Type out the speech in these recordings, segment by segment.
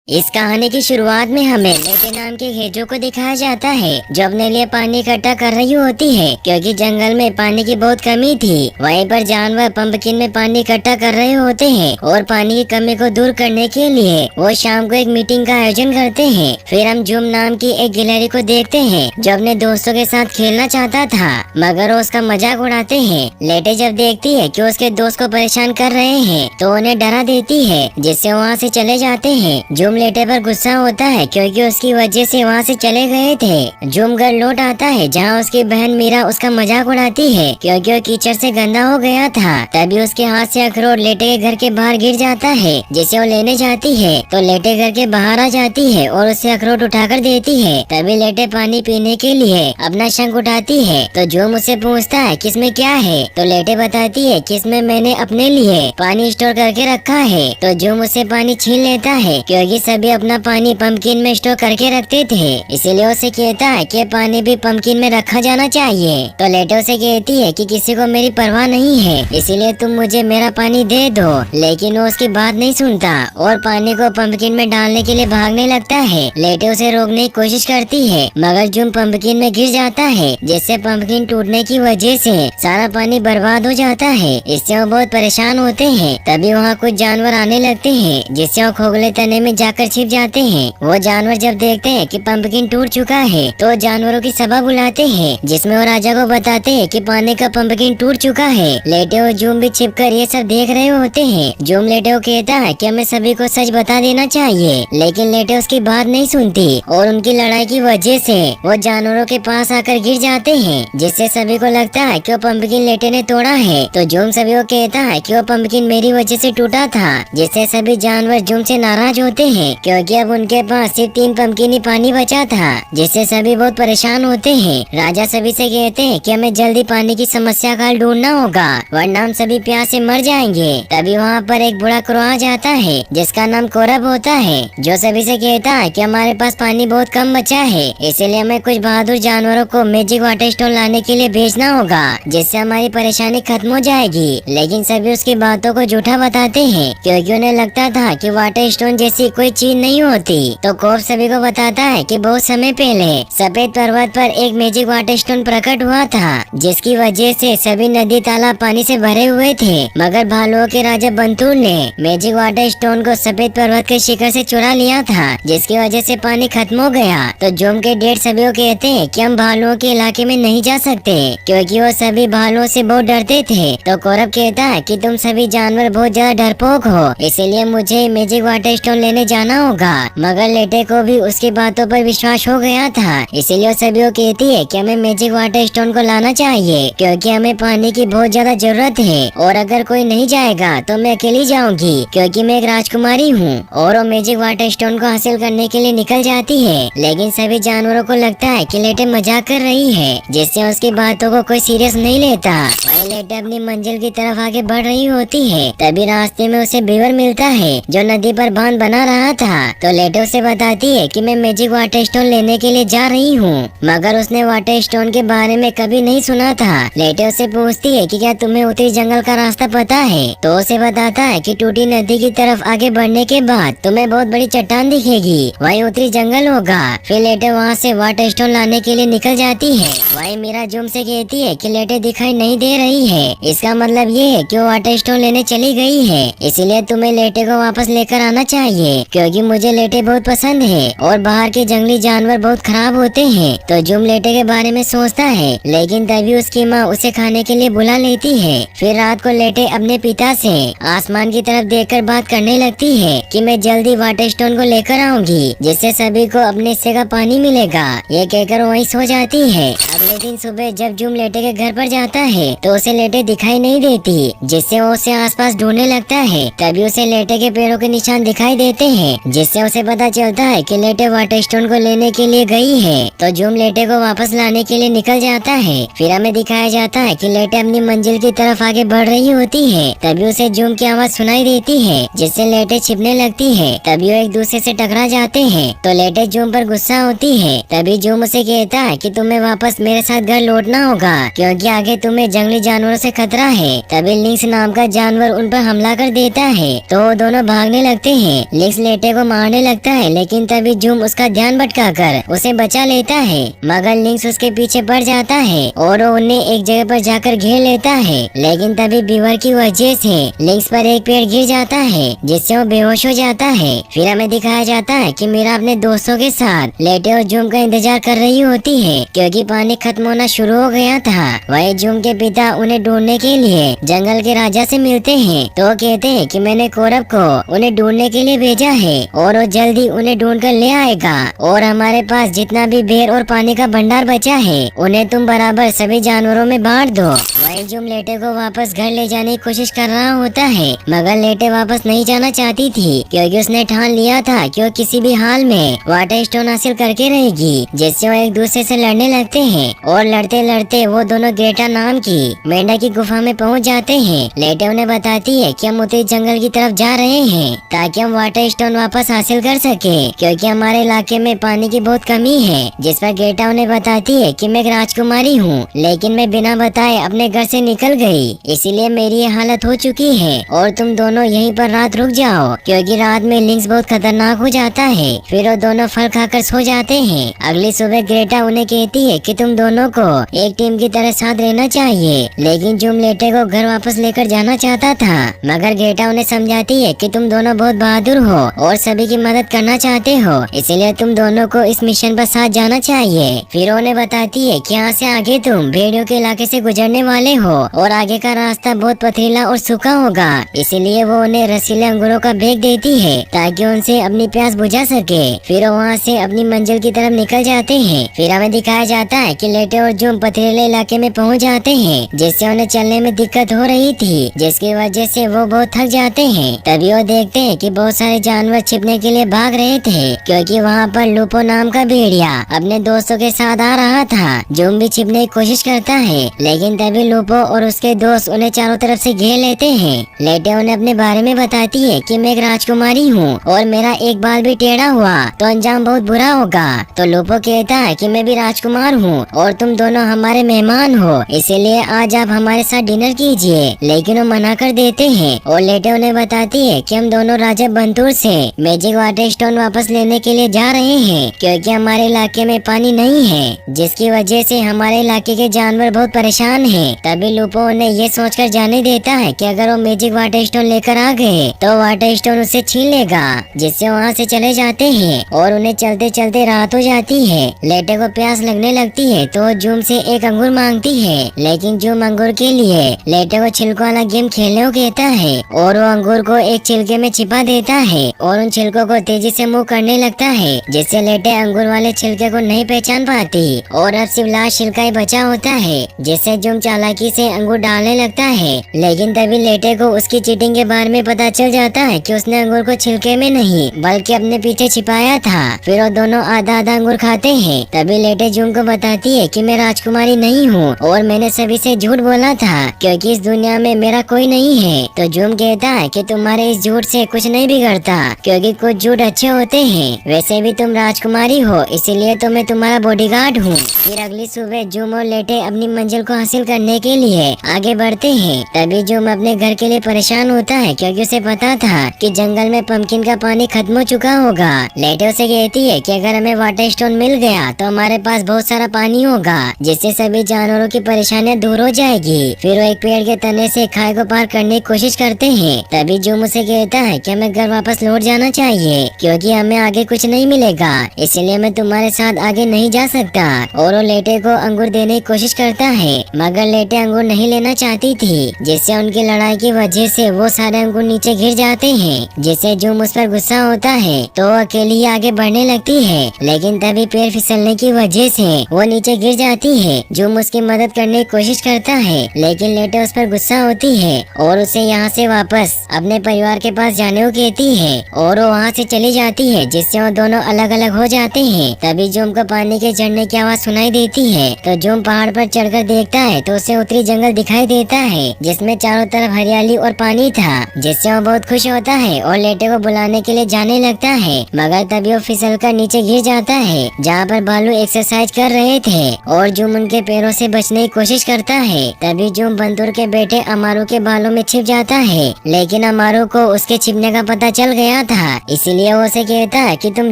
इस कहानी की शुरुआत में हमें लेटे नाम के हेजो को दिखाया जाता है जो अपने लिए पानी इकट्ठा कर रही होती है क्योंकि जंगल में पानी की बहुत कमी थी। वहीं पर जानवर पंपकिन में पानी इकट्ठा कर रहे होते हैं और पानी की कमी को दूर करने के लिए वो शाम को एक मीटिंग का आयोजन करते हैं। फिर हम जुम नाम की एक गिलहरी को देखते हैं जो अपने दोस्तों के साथ खेलना चाहता था मगर वो उसका मजाक उड़ाते हैं। लेटे जब देखती है कि उसके दोस्त को परेशान कर रहे हैं तो उन्हें डरा देती है जिससे वहाँ से चले जाते हैं। जुम लेटे पर गुस्सा होता है क्योंकि उसकी वजह से वहाँ से चले गए थे। जुम घर लौट आता है जहाँ उसकी बहन मीरा उसका मजाक उड़ाती है क्योंकि वो कीचड़ से गंदा हो गया था। तभी उसके हाथ से अखरोट लेटे के घर के बाहर गिर जाता है जिसे वो लेने जाती है तो लेटे घर के बाहर आ जाती है और उसे अखरोट उठाकर देती है। तभी लेटे पानी पीने के लिए अपना शंख उठाती है तो जुम उससे पूछता है किसमें क्या है तो लेटे बताती है कि इसमें मैंने अपने लिए पानी स्टोर करके रखा है। तो जुम उससे पानी छीन लेता है क्योंकि सभी अपना पानी पंपकिन में स्टोर करके रखते थे, इसीलिए उसे कहता है कि पानी भी पंपकिन में रखा जाना चाहिए। तो लेटो से कहती है कि किसी को मेरी परवाह नहीं है इसीलिए तुम मुझे मेरा पानी दे दो, लेकिन वो उसकी बात नहीं सुनता और पानी को पंपकिन में डालने के लिए भागने लगता है। लेटो उसे रोकने की कोशिश करती है मगर जुम पंपकिन में गिर जाता है जिससे पंपकिन टूटने की वजह से सारा पानी बर्बाद हो जाता है। इससे वो बहुत परेशान होते हैं। तभी वहाँ कुछ जानवर आने लगते हैं जिससे वो खोखले तने में जाकर छिप जाते हैं। वो जानवर जब देखते हैं कि पंपकिन टूट चुका है तो जानवरों की सभा बुलाते हैं जिसमें वो राजा को बताते हैं कि पानी का पंपकिन टूट चुका है। लेटे और जूम भी छिपकर ये सब देख रहे होते हैं। जूम लेटे को कहता है कि हमें सभी को सच बता देना चाहिए, लेकिन लेटे उसकी बात नहीं सुनती और उनकी लड़ाई की वजह से वो जानवरों के पास आकर गिर जाते हैं जिससे सभी को लगता है कि वो पंपकिन लेटे ने तोड़ा है। तो जूम सभी को कहता है कि वो पंपकिन मेरी वजह से टूटा था, जिससे सभी जानवर जूम से नाराज होते हैं क्योंकि अब उनके पास सिर्फ 3 पंपकिन ही पानी बचा था, जिससे सभी बहुत परेशान होते हैं। राजा सभी से कहते हैं कि हमें जल्दी पानी की समस्या का हल ढूंढना होगा वरना हम सभी प्यास से मर जाएंगे। तभी वहाँ पर एक बूढ़ा क्रो आ जाता है जिसका नाम कोरब होता है जो सभी से कहता है कि हमारे पास पानी बहुत कम बचा है इसलिए हमें कुछ बहादुर जानवरों को मैजिक वाटर स्टोन लाने के लिए भेजना होगा जिससे हमारी परेशानी खत्म हो जाएगी। लेकिन सभी उसकी बातों को झूठा बताते हैं क्योंकि उन्हें लगता था कि वाटर स्टोन जैसी कोई चीज नहीं होती। तो कोब सभी को बताता है कि बहुत समय पहले सफेद पर्वत पर एक मैजिक वाटर स्टोन प्रकट हुआ था जिसकी वजह से सभी नदी तालाब पानी से भरे हुए थे, मगर भालुओं के राजा बंतूर ने मैजिक वाटर स्टोन को सफेद पर्वत के शिखर से चुरा लिया था जिसकी वजह से पानी खत्म हो गया। तो जोम के डेढ़ सभी को कहते हैं कि हम भालुओं के इलाके में नहीं जा सकते क्योंकि वो सभी भालुओं से बहुत डरते थे। तो कोरब कहता है कि तुम सभी जानवर बहुत ज्यादा डरपोक हो इसीलिए मुझे मैजिक वाटर स्टोन लेने जाना होगा। मगर लेटे को भी उसकी बातों पर विश्वास हो गया था इसीलिए वो सभी को कहती है कि हमें मैजिक वाटर स्टोन को लाना चाहिए क्योंकि हमें पानी की बहुत ज्यादा जरूरत है और अगर कोई नहीं जाएगा तो मैं अकेली जाऊंगी क्योंकि मैं एक राजकुमारी हूँ। और वो मैजिक वाटर स्टोन को हासिल करने के लिए निकल जाती है, लेकिन सभी जानवरों को लगता है कि लेटे मजाक कर रही है जिससे उसकी बातों को कोई सीरियस नहीं लेता। वहीं लेटे अपनी मंजिल की तरफ आगे बढ़ रही होती है। तभी रास्ते में उसे बीवर मिलता है जो नदी पर बांध बना रहा था। तो लेटे उसे बताती है कि मैं मैजिक वाटर स्टोन लेने के लिए जा रही हूँ, मगर उसने वाटर स्टोन के बारे में कभी नहीं सुना था। लेटे उसे पूछती है कि क्या तुम्हें उत्तरी जंगल का रास्ता पता है, तो उसे बताता है कि टूटी नदी की तरफ आगे बढ़ने के बाद तुम्हें बहुत बड़ी चट्टान दिखेगी, वहीं उत्तरी जंगल होगा। फिर लेटे वहाँ से वाटर स्टोन लाने के लिए निकल जाती है। वहीं मीरा जुम से कहती है कि लेटे दिखाई नहीं दे रही है, इसका मतलब ये है कि वो वाटर स्टोन लेने चली गई है, इसीलिए तुम्हें लेटे को वापस लेकर आना चाहिए क्योंकि मुझे लेटे बहुत पसंद है और बाहर के जंगली जानवर बहुत खराब होते हैं। तो जुम लेटे के बारे में सोचता है, लेकिन तभी उसकी माँ उसे खाने के लिए बुला लेती है। फिर रात को लेटे अपने पिता से आसमान की तरफ देखकर बात करने लगती है कि मैं जल्दी वाटर स्टोन को लेकर आऊंगी जिससे सभी को अपने हिस्से का पानी मिलेगा। ये कहकर वहीं सो जाती है। अगले दिन सुबह जब जुम लेटे के घर पर जाता है तो उसे लेटे दिखाई नहीं देती जिससे वो उसे आसपास ढूंढने लगता है। तभी उसे लेटे के पैरों के निशान दिखाई देते हैं जिससे उसे पता चलता है कि लेटे वाटर स्टोन को लेने के लिए गई है। तो जुम लेटे को वापस लाने के लिए निकल जाता है। फिर हमें दिखाया जाता है कि लेटे अपनी मंजिल की तरफ आगे बढ़ रही होती है। तभी उसे जुम की आवाज सुनाई देती है जिससे लेटे छिपने लगती है। तभी वो एक दूसरे से टकरा जाते हैं। तो लेटे जुम पर गुस्सा होती है। तभी जुम उसे कहता है कि तुम्हें वापस मेरे साथ घर लौटना होगा क्योंकि आगे तुम्हें जंगली जानवरों से खतरा है। तभी लिंक्स नाम का जानवर उन पर हमला कर देता है तो वो दोनों भागने लगते हैं। लिंक्स लेटे लेटे को मारने लगता है, लेकिन तभी जूम उसका ध्यान भटकाकर उसे बचा लेता है, मगर लिंक्स उसके पीछे पड़ जाता है और वो उन्हें एक जगह पर जाकर घेर लेता है। लेकिन तभी बीवर की वजह से लिंक्स पर एक पेड़ गिर जाता है, जिससे वो बेहोश हो जाता है। फिर हमें दिखाया जाता है कि मीरा अपने दोस्तों के साथ लेटे और जूम का इंतजार कर रही होती है, क्योंकि पानी खत्म होना शुरू हो गया था। वही जूम के पिता उन्हें ढूंढने के लिए जंगल के राजा से मिलते हैं, तो कहते हैं कि मैंने कौरव को उन्हें ढूंढने के लिए भेजा है और वो जल्दी उन्हें ढूंढ कर ले आएगा, और हमारे पास जितना भी बेर और पानी का भंडार बचा है उन्हें तुम बराबर सभी जानवरों में बांट दो। वही जूम लेटे को वापस घर ले जाने की कोशिश कर रहा होता है, मगर लेटे वापस नहीं जाना चाहती थी, क्योंकि उसने ठान लिया था कि वो किसी भी हाल में वाटर स्टोन हासिल करके रहेगी, जिससे वो एक दूसरे से लड़ने लगते हैं। और लड़ते लड़ते वो दोनों ग्रेटा नाम की मेंढक की गुफा में पहुंच जाते हैं। लेटे उन्हें बताती है कि हम उत्तरी जंगल की तरफ जा रहे हैं ताकि हम वाटर स्टोन वापस हासिल कर सके, क्योंकि हमारे इलाके में पानी की बहुत कमी है। जिस पर ग्रेटा उन्हें बताती है कि मैं एक राजकुमारी हूँ, लेकिन मैं बिना बताए अपने घर से निकल गई, इसीलिए मेरी ये हालत हो चुकी है और तुम दोनों यहीं पर रात रुक जाओ, क्योंकि रात में लिंक्स बहुत खतरनाक हो जाता है। फिर वो दोनों फल खाकर सो जाते हैं। अगली सुबह ग्रेटा उन्हें कहती है कि तुम दोनों को एक टीम की तरह साथ रहना चाहिए, लेकिन जूम लेटे को घर वापस लेकर जाना चाहता था, मगर ग्रेटा उन्हें समझाती है कि तुम दोनों बहुत बहादुर हो और सभी की मदद करना चाहते हो, इसलिए तुम दोनों को इस मिशन पर साथ जाना चाहिए। फिर उन्हें बताती है कि यहाँ से आगे तुम भेड़ियों के इलाके से गुजरने वाले हो और आगे का रास्ता बहुत पथरीला और सूखा होगा, इसलिए वो उन्हें रसीले अंगूरों का बैग देती है ताकि उनसे अपनी प्यास बुझा सके। फिर वो वहाँ से अपनी मंजिल की तरफ निकल जाते हैं। फिर हमें दिखाया जाता है कि लेटे और जूम पथरीले इलाके में पहुँच जाते हैं, जिससे उन्हें चलने में दिक्कत हो रही थी, जिसकी वजह से वो बहुत थक जाते हैं। तभी वो देखते हैं कि बहुत सारे जानवर छिपने के लिए भाग रहे थे, क्योंकि वहाँ पर लूपो नाम का भेड़िया अपने दोस्तों के साथ आ रहा था। जूम भी छिपने की कोशिश करता है, लेकिन तभी लूपो और उसके दोस्त उन्हें चारों तरफ से घेर लेते हैं। लेटे उन्हें अपने बारे में बताती है कि मैं एक राजकुमारी हूँ और मेरा एक बाल भी टेढ़ा हुआ तो अंजाम बहुत बुरा होगा। तो लूपो कहता है कि मैं भी राजकुमार हूँ और तुम दोनों हमारे मेहमान हो, इसीलिए आज आप हमारे साथ डिनर कीजिए, लेकिन वो मना कर देते हैं। और लेटे उन्हें बताती है कि हम दोनों राजा बंतूर से मैजिक वाटर स्टोन वापस लेने के लिए जा रहे हैं, क्योंकि हमारे इलाके में पानी नहीं है, जिसकी वजह से हमारे इलाके के जानवर बहुत परेशान हैं। तभी लूपो उन्हें ये सोचकर जाने देता है कि अगर वो मैजिक वाटर स्टोन लेकर आ गए तो वाटर स्टोन उससे छीन लेगा, जिससे वहाँ से चले जाते हैं। और उन्हें चलते चलते रात हो जाती है। लेटे को प्यास लगने लगती है तो जूम से एक अंगूर मांगती है, लेकिन जूम अंगूर के लिए लेटे को छिलकों वाला गेम खेलने को कहता है और वो अंगूर को एक छिलके में छिपा देता है और उन छिलकों को तेजी से मुँह करने लगता है, जिससे लेटे अंगूर वाले छिलके को नहीं पहचान पाती और अब सिर्फ लाश छिलका ही बचा होता है, जिससे जूम चालाकी से अंगूर डालने लगता है। लेकिन तभी लेटे को उसकी चीटिंग के बारे में पता चल जाता है कि उसने अंगूर को छिलके में नहीं बल्कि अपने पीछे छिपाया था। फिर वो दोनों आधा आधा अंगूर खाते हैं। तभी लेटे जूम को बताती है कि मैं राजकुमारी नहीं हूँ और मैंने सभी से झूठ बोला था, क्योंकि इस दुनिया में मेरा कोई नहीं है। तो जूम कहता है कि तुम्हारे इस झूठ से कुछ नहीं बिगड़ता, क्योंकि कुछ झूठ अच्छे होते हैं। वैसे भी तुम राजकुमारी हो, इसीलिए तो मैं तुम्हारा बॉडीगार्ड हूँ। फिर अगली सुबह जूम और लेटे अपनी मंजिल को हासिल करने के लिए आगे बढ़ते हैं। तभी जूम अपने घर के लिए परेशान होता है, क्योंकि उसे पता था कि जंगल में पंपकिन का पानी खत्म हो चुका होगा। लेटे उसे कहती है कि अगर हमें वाटर स्टोन मिल गया तो हमारे पास बहुत सारा पानी होगा, जिससे सभी जानवरों की परेशानियां दूर हो जाएगी। फिर वो एक पेड़ के तने से खाई को पार करने की कोशिश करते हैं। तभी जूम उसे कहता है कि हमें घर वापस लौट जाना चाहिए, क्योंकि हमें आगे कुछ नहीं मिलेगा, इसलिए मैं तुम्हारे साथ आगे नहीं जा सकता। और वो लेटे को अंगूर देने की कोशिश करता है, मगर लेटे अंगूर नहीं लेना चाहती थी, जिससे उनकी लड़ाई की वजह से वो सारे अंगूर नीचे गिर जाते हैं, जिससे जूम उस पर गुस्सा होता है तो वो अकेली ही आगे बढ़ने लगती है। लेकिन तभी पैर फिसलने की वजह से वो नीचे गिर जाती है। जूम उसकी मदद करने की कोशिश करता है, लेकिन लेटे उस पर गुस्सा होती है और उसे यहाँ से वापस अपने परिवार के पास जाने को कहती है और वो वहाँ से चली जाती है, जिससे वो दोनों अलग अलग हो जाते हैं। तभी जूम को पानी के झरने की आवाज सुनाई देती है, तो जूम पहाड़ पर चढ़कर देखता है तो उसे उत्तरी जंगल दिखाई देता है, जिसमें चारों तरफ हरियाली और पानी था, जिससे वो बहुत खुश होता है और लेटे को बुलाने के लिए जाने लगता है। मगर तभी वो फिसल कर नीचे गिर जाता है, जहाँ पर भालू एक्सरसाइज कर रहे थे और जूम उनके पैरों से बचने की कोशिश करता है। तभी जूम बंदूर के बेटे अमारू के बालों में छिप जाता है, लेकिन अमारू को उसके छिपने का पता चल गया किया था, इसीलिए वो उसे कहता है कि तुम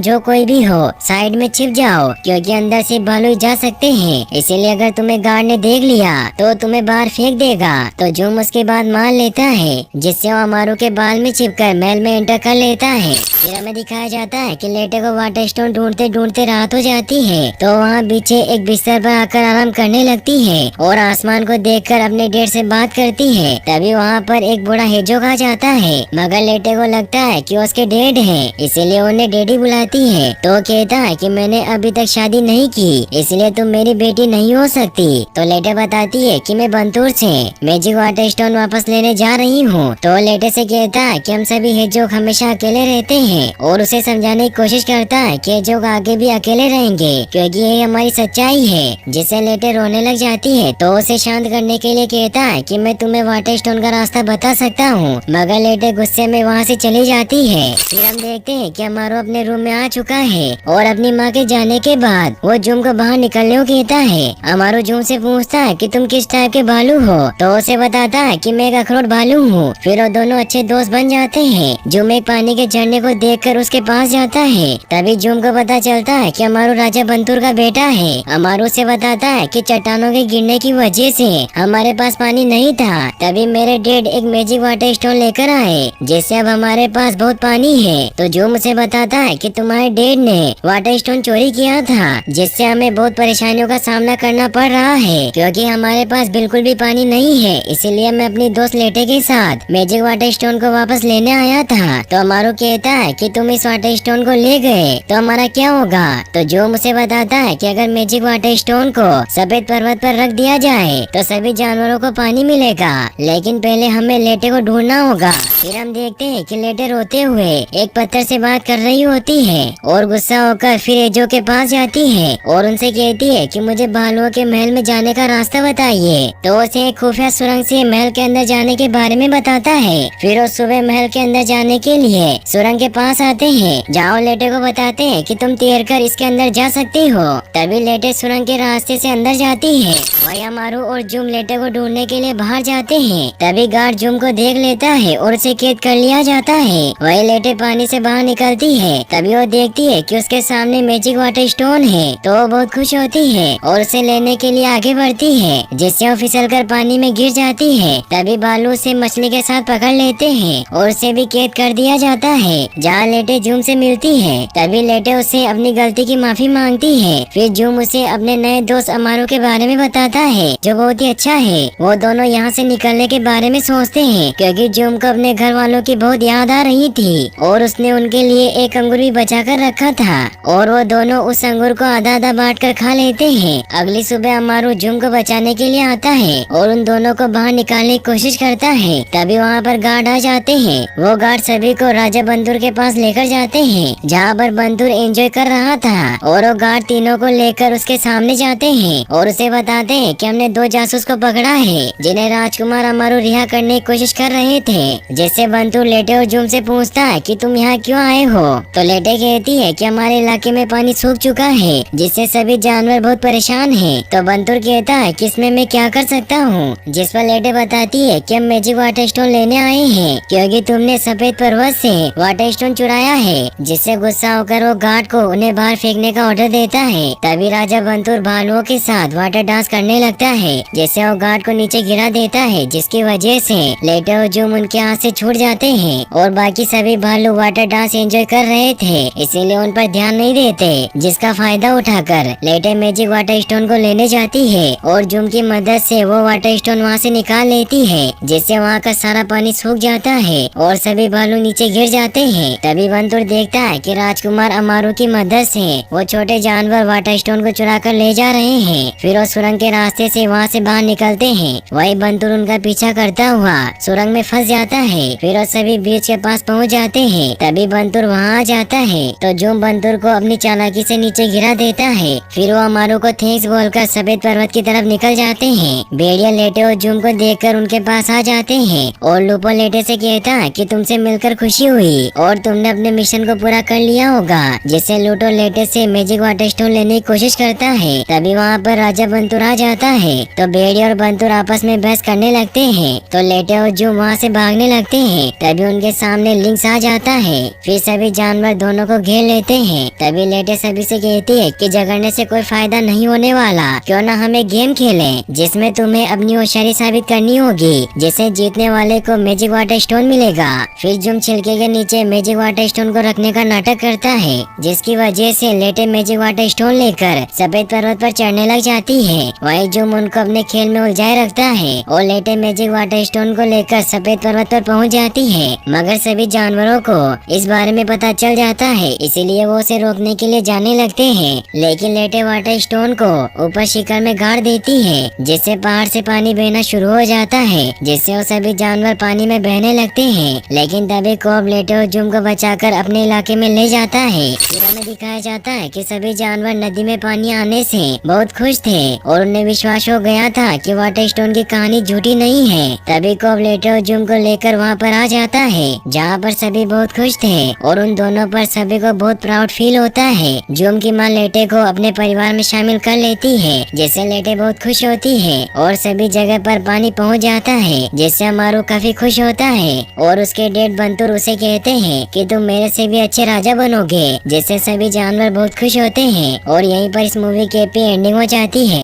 जो कोई भी हो साइड में छिप जाओ, क्योंकि अंदर से भालू जा सकते हैं, इसीलिए अगर तुम्हें गार्ड ने देख लिया तो तुम्हें बाहर फेंक देगा। तो जूम उसके बाद मान लेता है, जिससे वो अमारू के बाल में छिपकर महल में एंटर कर लेता है। फिर हमें दिखाया जाता है कि लेटे को वाटर स्टोन ढूंढते ढूंढते रात हो जाती है, तो वहाँ पीछे एक बिस्तर पर आकर आराम करने लगती है और आसमान को देखकर अपने डेड से बात करती है। तभी वहाँ पर एक बूढ़ा हेजोक आ जाता है, मगर लेटे को लगता है कि उसके डेड है, इसीलिए उन्हें डैडी बुलाती है। तो कहता है कि मैंने अभी तक शादी नहीं की, इसलिए तुम मेरी बेटी नहीं हो सकती। तो लेटे बताती है कि मैं बंतूर से मैजिक वाटर स्टोन वापस लेने जा रही हूँ। तो लेटे से कहता है कि हम सभी हेजोक हमेशा अकेले रहते हैं और उसे समझाने की कोशिश करता है कि हेजोक आगे भी अकेले रहेंगे, क्योंकि ये हमारी सच्चाई है। जिससे लेटे रोने लग जाती है, तो उसे शांत करने के लिए कहता है कि मैं तुम्हें वाटर स्टोन का रास्ता बता सकता हूँ, मगर लेटे गुस्से में वहाँ से चली जाती है। फिर हम देखते हैं कि अमारू अपने रूम में आ चुका है और अपनी माँ के जाने के बाद वो जूम को बाहर निकलने को कहता है। अमारू जूम से पूछता है कि तुम किस टाइप के भालू हो, तो उसे बताता है कि मैं एक अखरोट भालू हूँ। फिर वो दोनों अच्छे दोस्त बन जाते हैं। जूम एक पानी के झरने को देखकर उसके पास जाता है, तभी जूम को पता चलता है कि अमारू राजा बंतूर का बेटा है। अमारू से बताता है कि चट्टानों के गिरने की वजह से हमारे पास पानी नहीं था, तभी मेरे डैड एक मैजिक वाटर स्टोन लेकर आए, जिससे अब हमारे पास बहुत पानी है। तो जूम उसे बताता है कि तुम्हारे डैड ने वाटर स्टोन चोरी किया था, जिससे हमें बहुत परेशानियों का सामना करना पड़ रहा है, क्योंकि हमारे पास बिल्कुल भी पानी नहीं है। इसीलिए मैं अपनी दोस्त लेटे के साथ मैजिक वाटर स्टोन को वापस लेने आया था। तो अमारू कहता है कि तुम इस वाटर स्टोन को ले गए तो हमारा क्या होगा। तो जो मुझे बताता है कि अगर मैजिक वाटर स्टोन को सफेद पर्वत पर रख दिया जाए तो सभी जानवरों को पानी मिलेगा, लेकिन पहले हमें लेटे को ढूंढना होगा। फिर हम देखते हैं कि लेटे रोते हुए एक पत्थर से बात कर रही होती है और गुस्सा होकर फिर एजो के पास जाती है और उनसे कहती है कि मुझे भालुओं के महल में जाने का रास्ता बताइए। तो उसे एक खुफिया सुरंग से महल के अंदर जाने के बारे में बताता है। फिर वो सुबह महल के अंदर जाने के लिए सुरंग के पास आते हैं, जहाँ लेटे को बताते हैं कि तुम तैरकर इसके अंदर जा सकती हो। तभी लेटे सुरंग के रास्ते से अंदर जाती है। वही अमारू और जूम लेटे को ढूंढने के लिए बाहर जाते हैं। तभी गार्ड जूम को देख लेता है और उसे कैद कर लिया जाता है। वही लेटे पानी से बाहर निकलती है, तभी वो देखती है कि उसके सामने मैजिक वाटर स्टोन है, तो वो बहुत खुश होती है और उसे लेने के लिए आगे बढ़ती है, जिससे वो फिसलकर पानी में गिर जाती है। तभी भालू उसे मछली के साथ पकड़ लेते हैं और उसे भी कैद कर दिया जाता है, जहाँ लेटे जूम से मिलती है। तभी लेटे उसे अपनी गलती की माफी मांगती है। फिर जूम उसे अपने नए दोस्त अमारू के बारे में बताता है, जो बहुत ही अच्छा है। वो दोनों यहाँ से निकलने के बारे में सोचते हैं, क्योंकि जूम को अपने घर वालों की बहुत याद आ रही थी और उसने उनके लिए एक अंगूर भी बचा कर रखा था और वो दोनों उस अंगूर को आधा आधा बांट कर खा लेते हैं। अगली सुबह अमारू जूम को बचाने के लिए आता है और उन दोनों को बाहर निकालने की कोशिश करता है। तभी वहाँ पर गार्ड आ जाते हैं। वो गार्ड सभी को राजा बंदूर के पास लेकर जाते हैं, जहाँ पर बंदूर एंजॉय कर रहा था, और वो गार्ड तीनों को लेकर उसके सामने जाते हैं और उसे बताते हैं कि हमने 2 जासूस को पकड़ा है, जिन्हें राजकुमार अमारू रिहा करने की कोशिश कर रहे थे। जिससे बंदूर लेटे और जूम से पूछता है कि तुम यहाँ क्यों आए हो। तो लेटे कहती है कि हमारे इलाके में पानी सूख चुका है, जिससे सभी जानवर बहुत परेशान हैं। तो बंदूर कहता है कि इसमें मैं क्या कर सकता हूँ। जिस पर लेटे बताती है कि हम मैजिक वाटर स्टोन लेने आए हैं, क्योंकि तुमने सफेद पर्वत से वाटर स्टोन चुराया है। जिससे गुस्सा होकर वो गार्ड को उन्हें बाहर फेंकने का ऑर्डर देता है। तभी राजा बंतूर भालुओं के साथ वाटर डांस करने लगता है, जिससे वो गार्ड को नीचे गिरा देता है, जिसकी वजह से लेटे और जूम उनके हाथ से छूट जाते हैं और बाकी सभी भालू वाटर डांस एंजॉय कर रहे थे, इसीलिए उन पर ध्यान नहीं देते। जिसका फायदा उठाकर लेटे मैजिक वाटर स्टोन को लेने जाती है और जूम की मदद से वो वाटर स्टोन वहाँ से निकाल लेती है, जिससे वहाँ का सारा पानी सूख जाता है और सभी भालू नीचे गिर जाते हैं। तभी बंतूर देखता है कि राजकुमार अमारू की मदद से वो छोटे जानवर वाटर स्टोन को चुरा कर ले जा रहे हैं। फिर वो सुरंग के रास्ते से वहाँ से बाहर निकलते हैं। वही बंतूर उनका पीछा करता हुआ सुरंग में फंस जाता है। फिर वो सभी बीच के पास पहुँच जाते हैं। तभी बंतूर वहाँ आ जाता है, तो जूम बंतूर को अपनी चालाकी से नीचे गिरा देता है। फिर वो अमारू को थैंक्स बोलकर सफेद पर्वत की तरफ निकल जाते हैं। भेड़िया लेटे और जूम को देखकर उनके पास आ जाते हैं और लूपो लेटे से कहता है कि तुमसे मिलकर खुशी हुई और तुमने अपने मिशन को पूरा कर लिया होगा। जिससे लूटो लेटे से मैजिक वाटर स्टोन लेने की कोशिश करता है। तभी वहाँ पर राजा बंतूर आ जाता है, तो भेड़िया और बंतूर आपस में बहस करने लगते हैं। तो लेटे और जूम वहाँ से भागने लगते हैं। तभी उनके सामने लिंक्स आ आ जाता है। फिर सभी जानवर दोनों को घेर लेते हैं। तभी लेटे सभी से कहती है कि झगड़ने से कोई फायदा नहीं होने वाला, क्यों ना हम एक गेम खेलें जिसमें तुम्हें अपनी होशियारी साबित करनी होगी, जिसे जीतने वाले को मैजिक वाटर स्टोन मिलेगा। फिर जुम छिलके के नीचे मैजिक वाटर स्टोन को रखने का नाटक करता है, जिसकी वजह से लेटे मैजिक वाटर स्टोन लेकर सफेद पर्वत पर चढ़ने लग जाती है। वहीं जुम उनको अपने खेल में उलझाए रखता है और लेटे मैजिक वाटर स्टोन को लेकर सफेद पर्वत पर पहुंच जाती है। मगर सभी जानवरों को इस बारे में पता चल जाता है, इसीलिए वो उसे रोकने के लिए जाने लगते हैं। लेकिन लेटे वाटर स्टोन को ऊपर शिखर में गाड़ देती है, जिससे पहाड़ से पानी बहना शुरू हो जाता है, जिससे वो सभी जानवर पानी में बहने लगते हैं। लेकिन तभी कोब लेटे और जुम को बचाकर अपने इलाके में ले जाता है। फिर हमें दिखाया जाता है कि सभी जानवर नदी में पानी आने से बहुत खुश थे और उन्हें विश्वास हो गया था कि वाटर स्टोन की कहानी झूठी नहीं है। तभी कोब लेटे और जुम को लेकर वहाँ पर आ जाता है, जहाँ पर सभी बहुत खुश थे और उन दोनों पर सभी को बहुत प्राउड फील होता है। जुम की माँ लेटे को अपने परिवार में शामिल कर लेती है, जिससे लेटे बहुत खुश होती है और सभी जगह पर पानी पहुँच जाता है, जिससे अमारू काफी खुश होता है और उसके डेड बंतुर उसे कहते हैं कि तुम मेरे से भी अच्छे राजा बनोगे, जिससे सभी जानवर बहुत खुश होते हैं। और यहीं पर इस मूवी की हैप्पी एंडिंग हो जाती है।